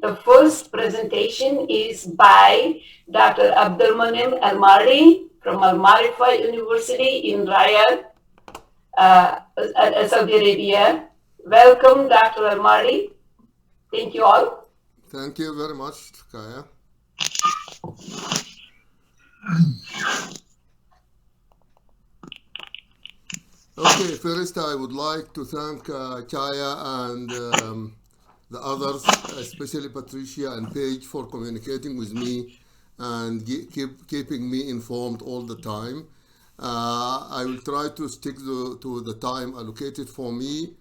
The first presentation is by Dr. Abdulmanim Almari from Al Marifa University in Riyadh, Saudi Arabia. Welcome, Dr. Almari. Thank you all. Thank you very much, Kaya. Okay, first I would like to thank Kaya and the others, especially Patricia and Paige, for communicating with me and keeping me informed all the time. I will try to stick to the time allocated for me,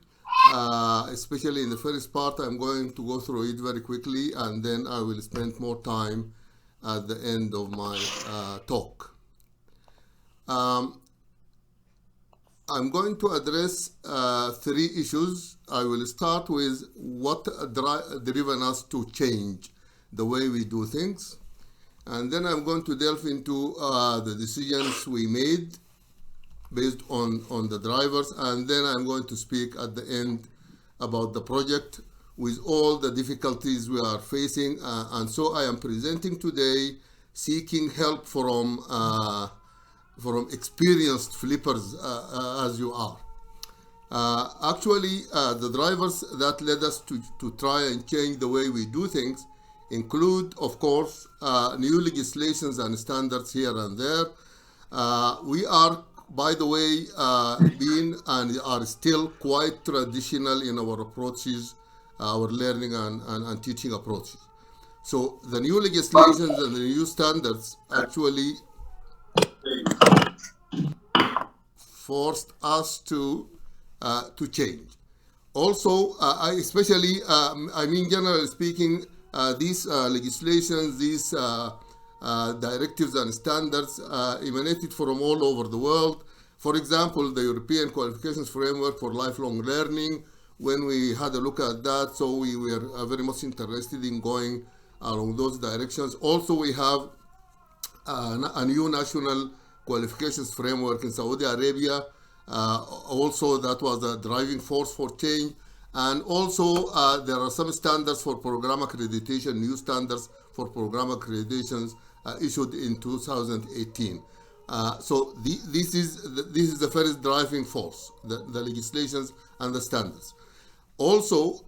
especially in the first part. I'm going to go through it very quickly, and then I will spend more time at the end of my talk. I'm going to address three issues. I will start with what driven us to change the way we do things. And then I'm going to delve into the decisions we made based on the drivers. And then I'm going to speak at the end about the project with all the difficulties we are facing. And so I am presenting today seeking help from experienced flippers as you are. Actually, the drivers that led us to try and change the way we do things include, of course, new legislations and standards here and there. We are, by the way, being and are still quite traditional in our approaches, our learning and teaching approaches. So the new legislations and the new standards actually forced us to change. Also, generally speaking, these legislations, these directives and standards emanated from all over the world. For example, the European Qualifications Framework for Lifelong Learning, when we had a look at that, so we were very much interested in going along those directions. Also, we have a new national qualifications framework in Saudi Arabia. Also, that was a driving force for change. And also, there are some standards for program accreditation, new standards for program accreditations issued in 2018. So this is the first driving force, the legislations and the standards. Also,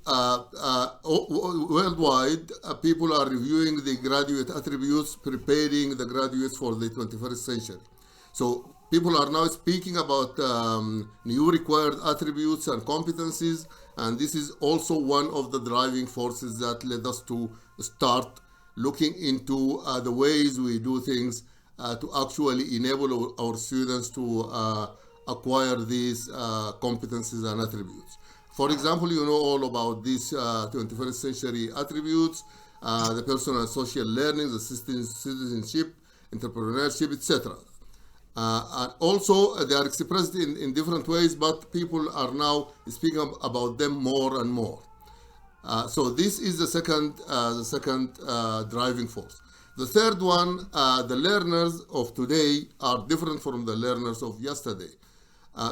worldwide, people are reviewing the graduate attributes, preparing the graduates for the 21st century. So people are now speaking about new required attributes and competencies, and this is also one of the driving forces that led us to start looking into the ways we do things to actually enable our students to acquire these competencies and attributes. For example, you know all about these 21st century attributes, the personal and social learning, the citizenship, entrepreneurship, etc. And also, they are expressed in different ways, but people are now speaking about them more and more. So this is the second driving force. The third one, the learners of today are different from the learners of yesterday.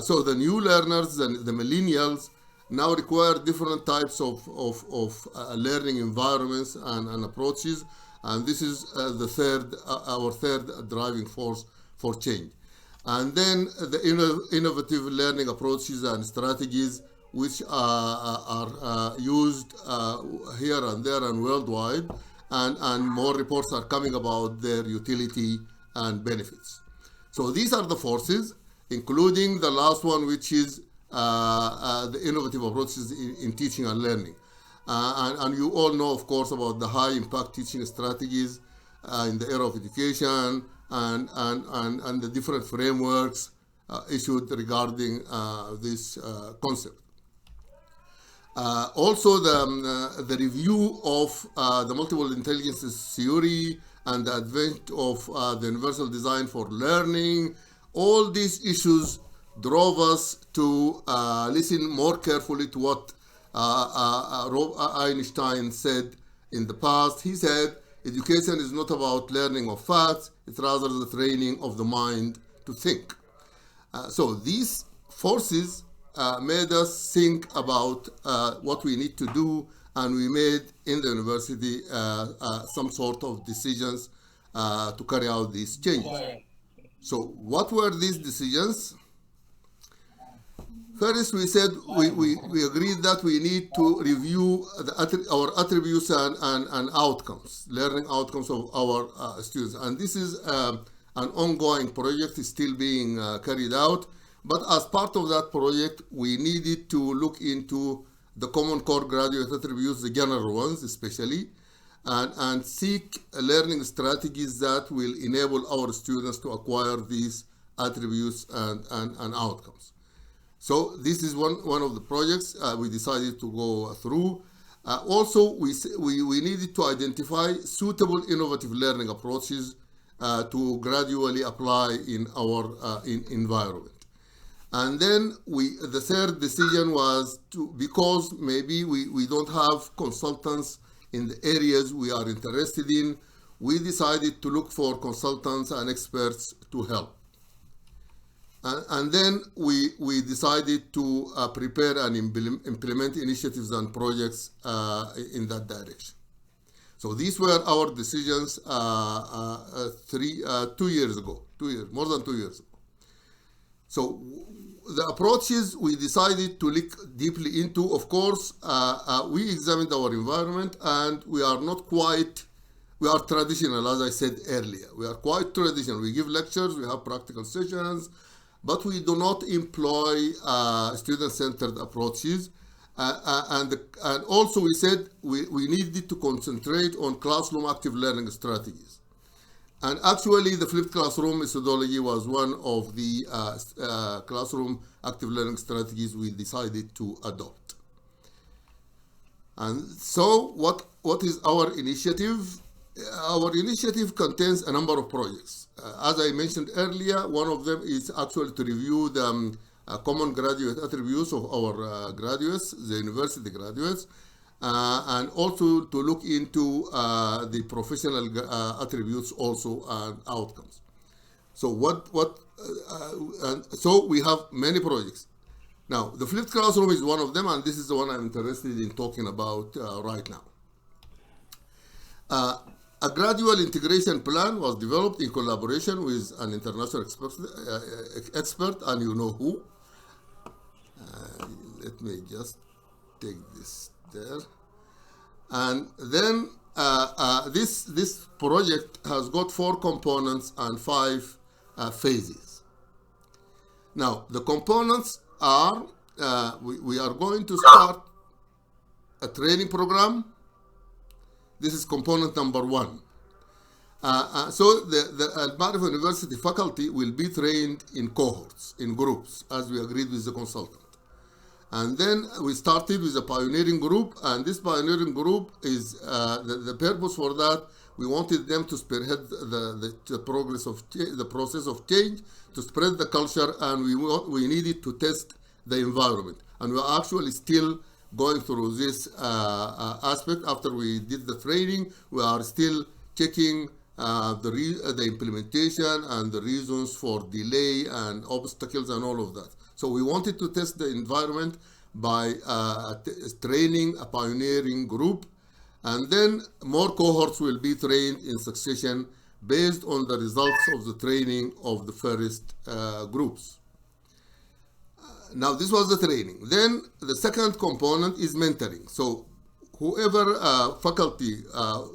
So the new learners, the millennials, now require different types of learning environments and approaches, and this is our third driving force for change. And then the innovative learning approaches and strategies which are used here and there and worldwide, and more reports are coming about their utility and benefits. So these are the forces, including the last one, which is the innovative approaches in teaching and learning. And you all know, of course, about the high impact teaching strategies in the era of education and the different frameworks issued regarding this concept. Also, the review of the multiple intelligences theory and the advent of the universal design for learning, all these issues drove us to listen more carefully to what Einstein said in the past. He said, education is not about learning of facts, it's rather the training of the mind to think. So these forces made us think about what we need to do and we made in the university some sort of decisions to carry out these changes. So what were these decisions? First, we said we agreed that we need to review our attributes and outcomes, learning outcomes of our students. And this is an ongoing project, is still being carried out. But as part of that project, we needed to look into the common core graduate attributes, the general ones especially, and seek learning strategies that will enable our students to acquire these attributes and outcomes. So this is one of the projects we decided to go through. Also, we needed to identify suitable innovative learning approaches to gradually apply in our environment. And then the third decision was because maybe we don't have consultants in the areas we are interested in, we decided to look for consultants and experts to help. And then we decided to prepare and implement initiatives and projects in that direction. So these were our decisions 2 years ago, more than 2 years ago. So the approaches we decided to look deeply into, of course, we examined our environment, and we are traditional, as I said earlier. We are quite traditional. We give lectures, we have practical sessions, but we do not employ student-centered approaches. And also we said we needed to concentrate on classroom active learning strategies. And actually, the flipped classroom methodology was one of the classroom active learning strategies we decided to adopt. And so what is our initiative? Our initiative contains a number of projects. As I mentioned earlier, one of them is actually to review the common graduate attributes of our graduates, the university graduates, and also to look into the professional attributes also and outcomes. So so we have many projects. Now, the flipped classroom is one of them, and this is the one I'm interested in talking about right now. A gradual integration plan was developed in collaboration with an international expert, and you know who. Let me just take this there. And then this project has got 4 components and 5 phases. Now, the components are, we are going to start a training program. This is component number 1. So the Al-Marif University faculty will be trained in cohorts, in groups, as we agreed with the consultant. And then we started with a pioneering group, and this pioneering group is the purpose for that. We wanted them to spearhead the process of change, to spread the culture, and we needed to test the environment. And we are actually still going through this aspect. After we did the training, we are still checking the implementation and the reasons for delay and obstacles and all of that. So we wanted to test the environment by training a pioneering group, and then more cohorts will be trained in succession based on the results of the training of the first groups. Now, this was the training. Then the second component is mentoring. So whoever faculty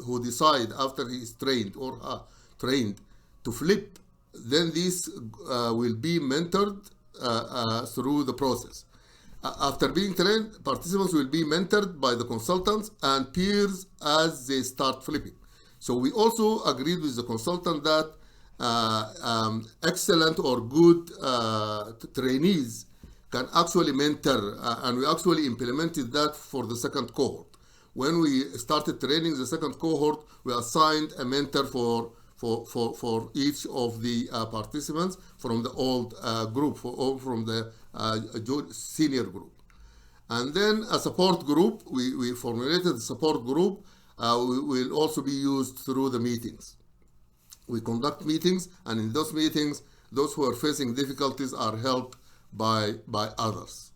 who decide after he is trained or trained to flip, then this will be mentored through the process. After being trained, participants will be mentored by the consultants and peers as they start flipping. So we also agreed with the consultant that excellent or good trainees can actually mentor, and we actually implemented that for the second cohort. When we started training the second cohort, we assigned a mentor for each of the participants from the old group, or from the senior group. And then a support group, we formulated a support group, will also be used through the meetings. We conduct meetings, and in those meetings, those who are facing difficulties are helped by others.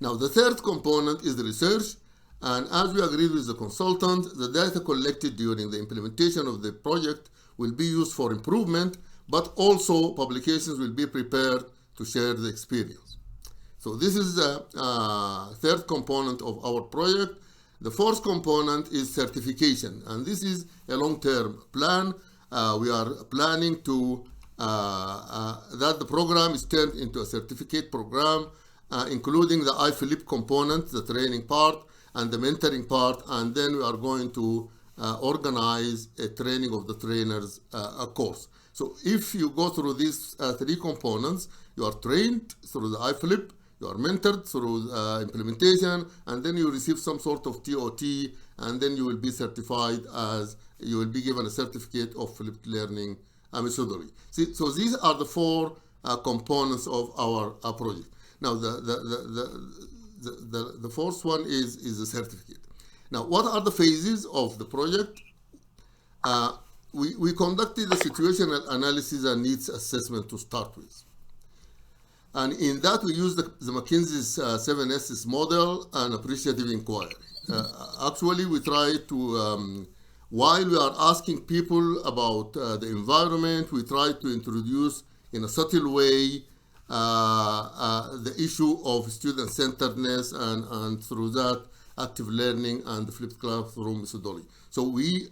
Now, the third component is the research, And as we agreed with the consultant, the data collected during the implementation of the project will be used for improvement, but also publications will be prepared to share the experience. So this is the third component of our project. The fourth component is certification, and this is a long-term plan. We are planning to that the program is turned into a certificate program, including the iFlip component, the training part, and the mentoring part, and then we are going to organize a training of the trainers course. So if you go through these three components, you are trained through the iFlip, you are mentored through implementation, and then you receive some sort of TOT, and then you will be certified as, you will be given a certificate of flipped learning methodology. See, so these are the four components of our project. Now, the fourth one is the certificate. Now, what are the phases of the project? We conducted a situational analysis and needs assessment to start with. And in that, we used the McKinsey's 7S's model and appreciative inquiry. Actually, we try to, while we are asking people about the environment, we try to introduce in a subtle way the issue of student-centeredness and through that, active learning and the flipped classroom methodology. So we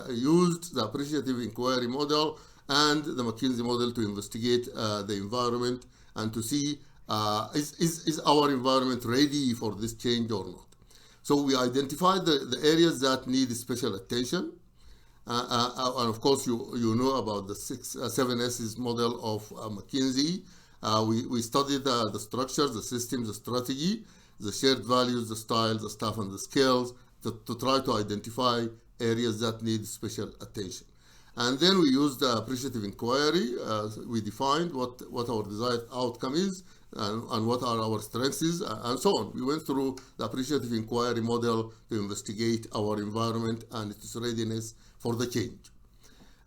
used the appreciative inquiry model and the McKinsey model to investigate the environment and to see is our environment ready for this change or not. So we identified the areas that need special attention. And of course, you know about the 7S's model of McKinsey. We studied the structures, the systems, the strategy, the shared values, the style, the staff, and the skills to try to identify areas that need special attention. And then we used the appreciative inquiry. We defined what our desired outcome is and what are our strengths is, and so on. We went through the appreciative inquiry model to investigate our environment and its readiness for the change.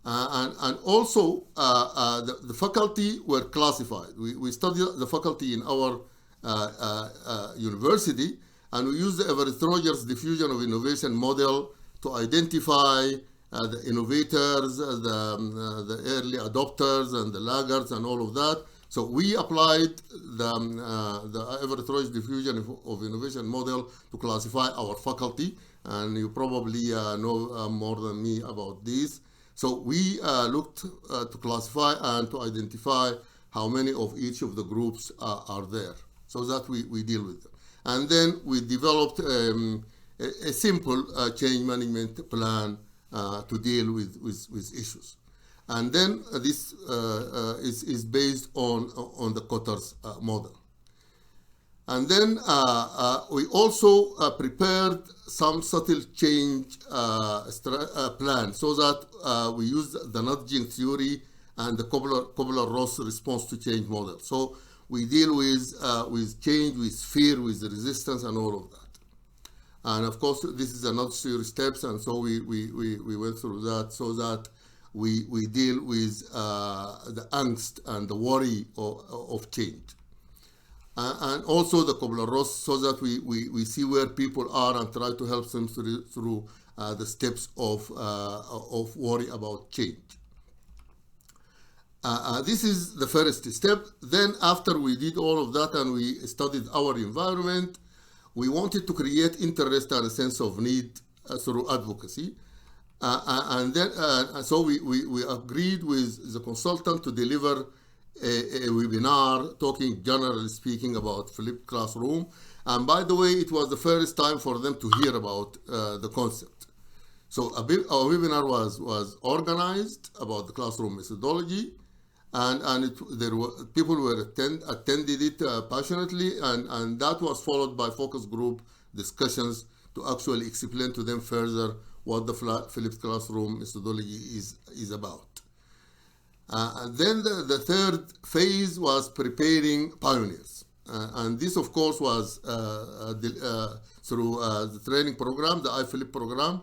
And also, the faculty were classified. We studied the faculty in our university, and we used the Everett Rogers diffusion of innovation model to identify the innovators, the early adopters, and the laggards, and all of that. So we applied the Everett Rogers diffusion of innovation model to classify our faculty, and you probably know more than me about this. So we looked to classify and to identify how many of each of the groups are there, so that we deal with them. And then we developed a simple change management plan to deal with issues. And then this is based on the Kotter's model. And then we also prepared some subtle change plan, so that we used the nudging theory and the Kobler-Ross response to change model. So we deal with change, with fear, with resistance, and all of that. And of course, this is another series steps, and so we went through that, so that we deal with the angst and the worry of change. And also the Kobler-Ross, so that we see where people are and try to help them through the steps of worry about change. This is the first step. Then after we did all of that and we studied our environment, we wanted to create interest and a sense of need through advocacy. And then, so we agreed with the consultant to deliver a webinar talking, generally speaking, about flipped classroom. And by the way, it was the first time for them to hear about the concept. So our webinar was organized about the classroom methodology, and people attended it passionately, and that was followed by focus group discussions to actually explain to them further what the flipped classroom methodology is about. And then the third phase was preparing pioneers. And this, of course, was through the training program, the iFlip program.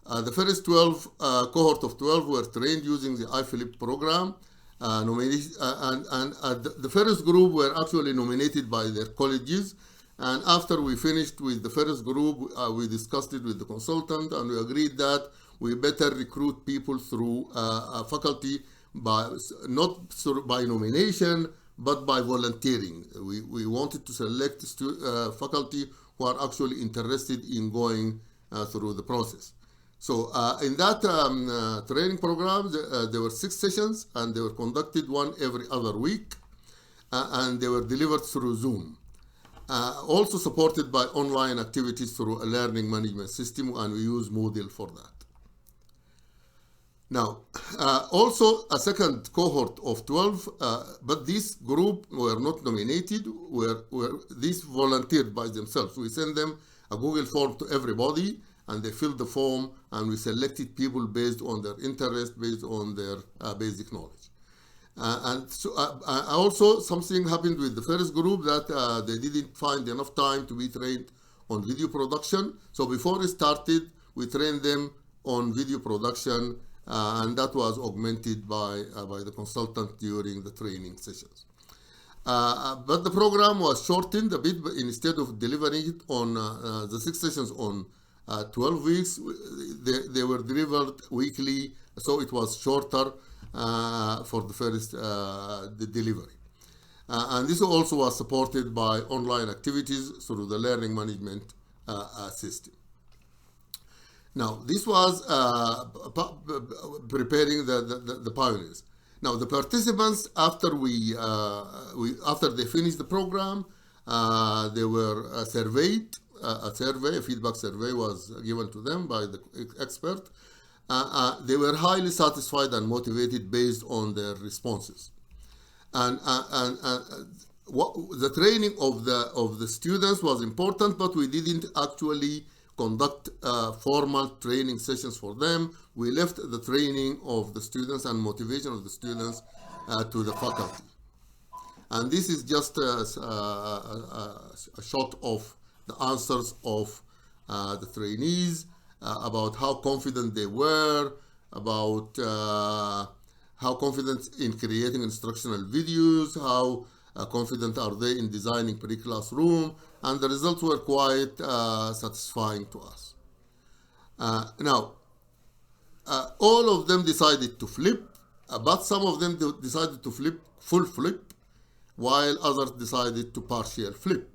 The first 12, cohort of 12 were trained using the iFlip program. The first group were actually nominated by their colleges, And after we finished with the first group, we discussed it with the consultant, and we agreed that we better recruit people through faculty by not by nomination, but by volunteering. We wanted to select faculty who are actually interested in going through the process. So in that training program, there were 6 sessions, and they were conducted one every other week, and they were delivered through Zoom. Also supported by online activities through a learning management system, and we use Moodle for that. Now, also a second cohort of 12, but this group were not nominated, were these volunteered by themselves. We send them a Google form to everybody, and they filled the form, and we selected people based on their interest, based on their basic knowledge. And so also something happened with the first group that they didn't find enough time to be trained on video production. So before it started, we trained them on video production, and that was augmented by the consultant during the training sessions. But the program was shortened a bit. But instead of delivering it on the 6 sessions on 12 weeks, they were delivered weekly, so it was shorter for the first the delivery. And this also was supported by online activities through the learning management system. Now, this was preparing the pioneers. Now, the participants, after after they finished the program, they were surveyed. A feedback survey was given to them by the expert. They were highly satisfied and motivated based on their responses. And the training of the students was important, but we didn't actually conduct formal training sessions for them. We left the training of the students and motivation of the students to the faculty. And this is just a shot of the answers of the trainees about how confident they were, about how confident in creating instructional videos, how confident are they in designing pre-classroom, and the results were quite satisfying to us. Now, all of them decided to flip, but some of them decided to flip full flip, while others decided to partial flip.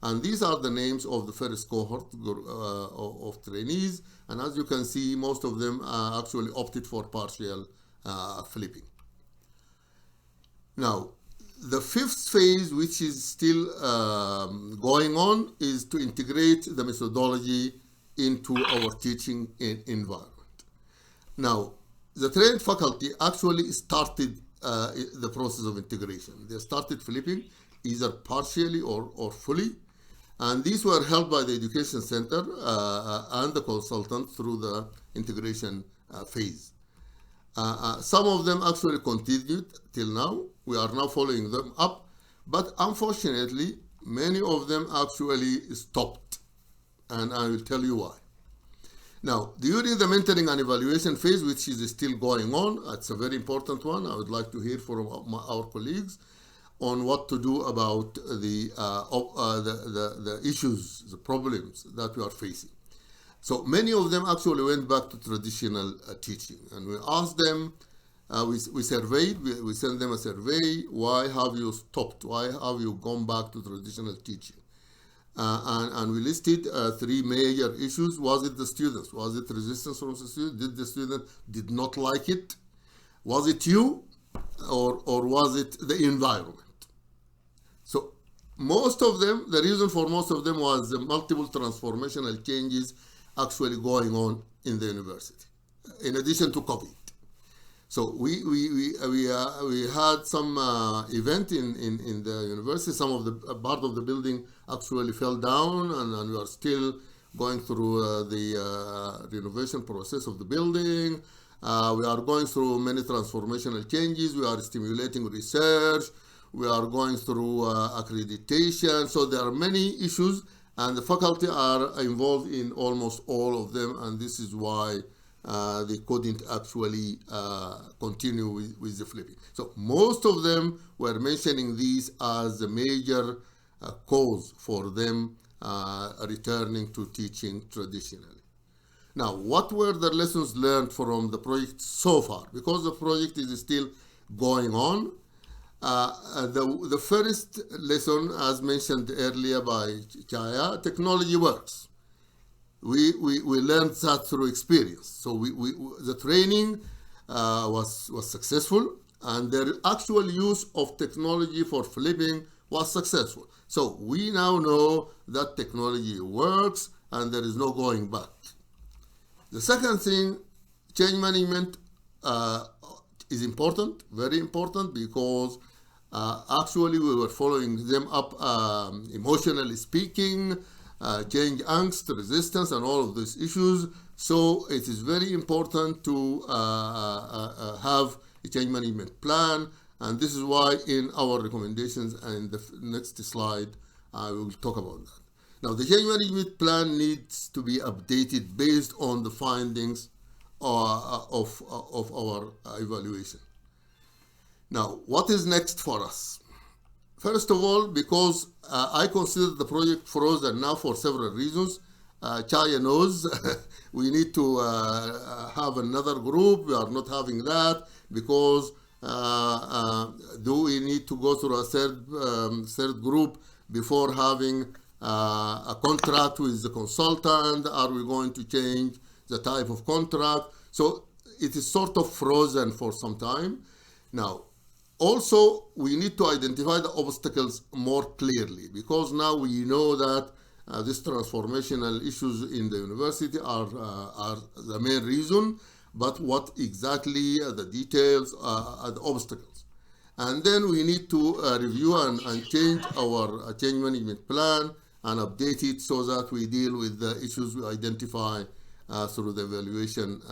And these are the names of the first cohort of trainees. And as you can see, most of them actually opted for partial flipping. Now, the 5th phase, which is still going on, is to integrate the methodology into our teaching environment. Now, the trained faculty actually started the process of integration. They started flipping either partially or fully. And these were helped by the Education Center and the consultant through the integration phase. Some of them actually continued till now. We are now following them up. But unfortunately, many of them actually stopped. And I will tell you why. Now, during the mentoring and evaluation phase, which is still going on, it's a very important one. I would like to hear from our colleagues on what to do about the issues, the problems that we are facing. So many of them actually went back to traditional teaching, and we asked them, we surveyed, we sent them a survey, why have you stopped? Why have you gone back to traditional teaching? And we listed 3 major issues. Was it the students? Was it resistance from the students? Did the student did not like it? Was it you? Or was it the environment? So most of them, the reason for most of them was the multiple transformational changes actually going on in the university, in addition to COVID. So we had some event in the university. Some of the part of the building actually fell down, and we are still going through the renovation process of the building. We are going through many transformational changes. We are stimulating research. We are going through accreditation. So there are many issues, and the faculty are involved in almost all of them, and this is why they couldn't actually continue with the flipping. So most of them were mentioning these as the major cause for them returning to teaching traditionally. Now, what were the lessons learned from the project so far? Because the project is still going on. The first lesson, as mentioned earlier by Chaya, technology works. We learned that through experience. So the training was successful, and the actual use of technology for flipping was successful. So we now know that technology works and there is no going back. The second thing, change management is important, very important, because actually we were following them up emotionally speaking, change angst, resistance, and all of these issues. So it is very important to have a change management plan, and this is why in our recommendations and the next slide I will talk about that. Now, the change management plan needs to be updated based on the findings of our evaluation. Now, what is next for us? First of all, because I consider the project frozen now for several reasons. Chaya knows we need to have another group. We are not having that because do we need to go through a third group before having a contract with the consultant? Are we going to change the type of contract? So it is sort of frozen for some time. Now, also, we need to identify the obstacles more clearly, because now we know that these transformational issues in the university are the main reason, but what exactly are the details, are the obstacles. And then we need to review and change our change management plan and update it so that we deal with the issues we identify through the evaluation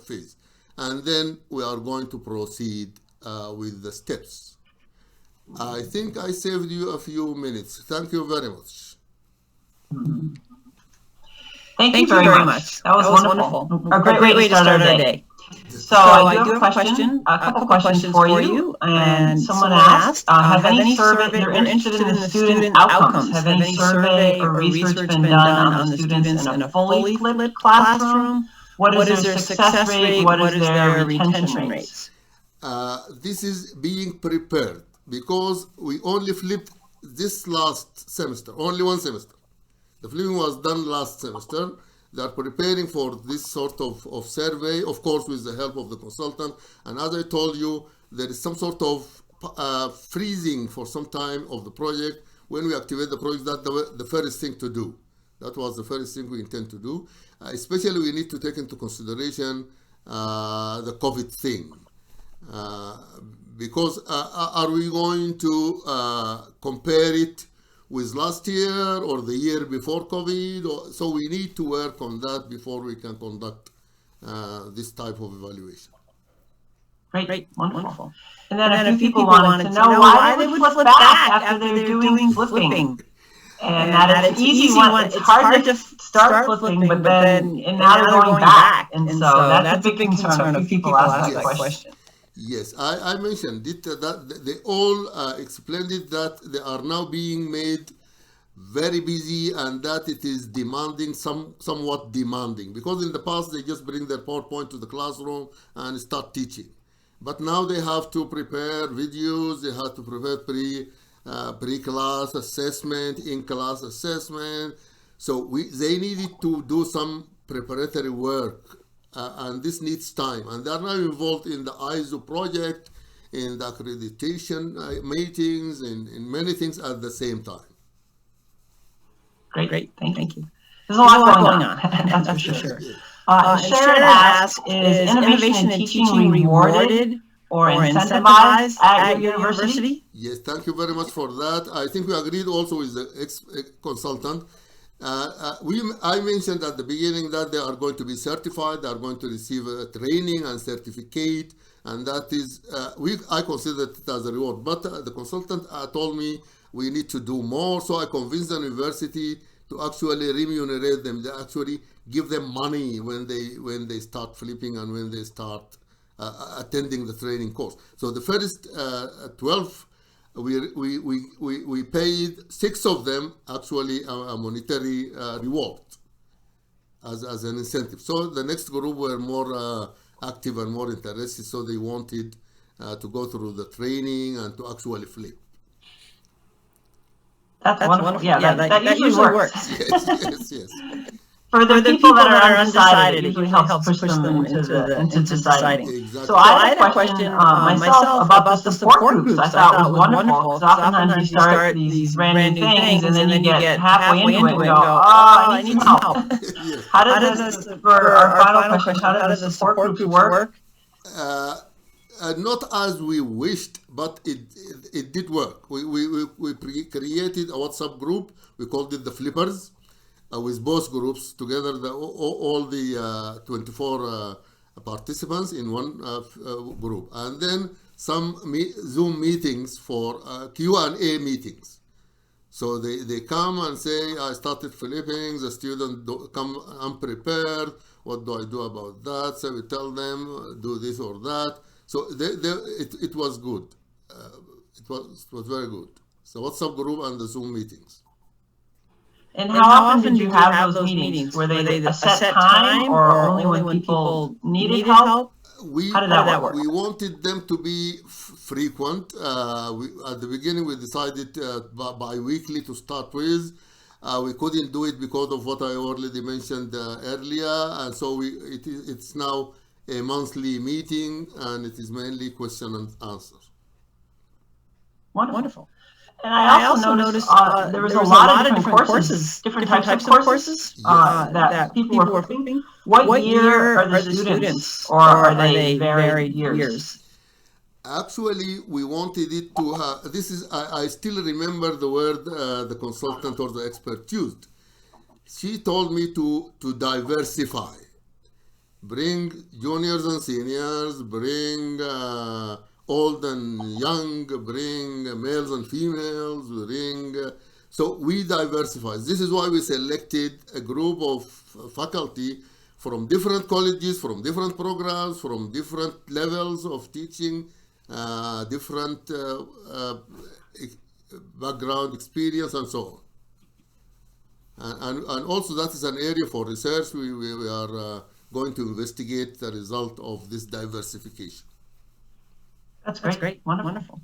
phase. And then we are going to proceed with the steps. I think I saved you a few minutes. Thank you very much. Thank you very much. That was wonderful. A great way to start our day. So I do have a question, a couple questions for you. And someone asked, have any survey, they're interested in the student outcomes. Have any survey or research been done on the students in a fully flipped classroom? What is their success rate? What is their retention rates? This is being prepared because we only flipped this last semester, only one semester. The flipping was done last semester. They are preparing for this sort of survey, of course, with the help of the consultant. And as I told you, there is some sort of freezing for some time of the project. When we activate the project, that's the first thing to do. That was the first thing we intend to do. Especially, we need to take into consideration the COVID thing. Because are we going to compare it with last year or the year before COVID? So we need to work on that before we can conduct this type of evaluation. Great, wonderful. And then a few people wanted to know why they would flip back after they're doing flipping. And that it's easy one. It's hard to start flipping, but then and now they're going back. And so that's a big concern. A few people asked that question. Yes, I mentioned it, that they all explained it, that they are now being made very busy and that it is demanding, somewhat demanding. Because in the past, they just bring their PowerPoint to the classroom and start teaching. But now they have to prepare videos, they have to prepare pre-class assessment, in-class assessment. So they needed to do some preparatory work. And this needs time, and they are now involved in the ISO project, in the accreditation meetings, in many things at the same time. Great, thank you. There's a lot going on, that's for sure. And Sharon asked, is innovation in teaching rewarded or incentivized at your university? Yes, thank you very much for that. I think we agreed also with the ex-consultant. I mentioned at the beginning that they are going to be certified, they are going to receive a training and certificate, and that is, I consider it as a reward. But the consultant told me we need to do more, so I convinced the university to actually remunerate them, they actually give them money when they start flipping and when they start attending the training course. So the first 12 we paid 6 of them actually a monetary reward as an incentive. So the next group were more active and more interested, so they wanted to go through the training and to actually flip. That's wonderful. Yeah, that usually works. Yes. For the people that are undecided, it usually helps push them into deciding. Exactly. So I had a question myself about the support groups. I thought it was wonderful because oftentimes you start these brand new things and then you get halfway into it and go, oh, I need some help. Yes. How does this, for our final question, how does the support groups work? Not as we wished, but it did work. We created a WhatsApp group. We called it the Flippers, with both groups together, all the 24 participants in one group, and then some Zoom meetings for Q&A meetings. So they come and say, I started flipping, the student come unprepared, what do I do about that? So we tell them, do this or that. So it was good. It was very good. So WhatsApp group and the Zoom meetings. And how often did you have those meetings? Were they a set time or only when people needed help? How did that work? We wanted them to be frequent. At the beginning, we decided bi-weekly to start with. We couldn't do it because of what I already mentioned earlier, and so it's now a monthly meeting, and it is mainly question and answer. Wonderful. And I also noticed there was a lot of different courses, different types of courses that people were flipping. What year are the students, or are they varied years? Actually, we wanted it to have, I still remember the word the consultant or the expert used. She told me to diversify. Bring juniors and seniors, bring old and young, bring males and females, so we diversify. This is why we selected a group of faculty from different colleges, from different programs, from different levels of teaching, different background experience and so on. And also that is an area for research. We are going to investigate the result of this diversification. That's great. Wonderful.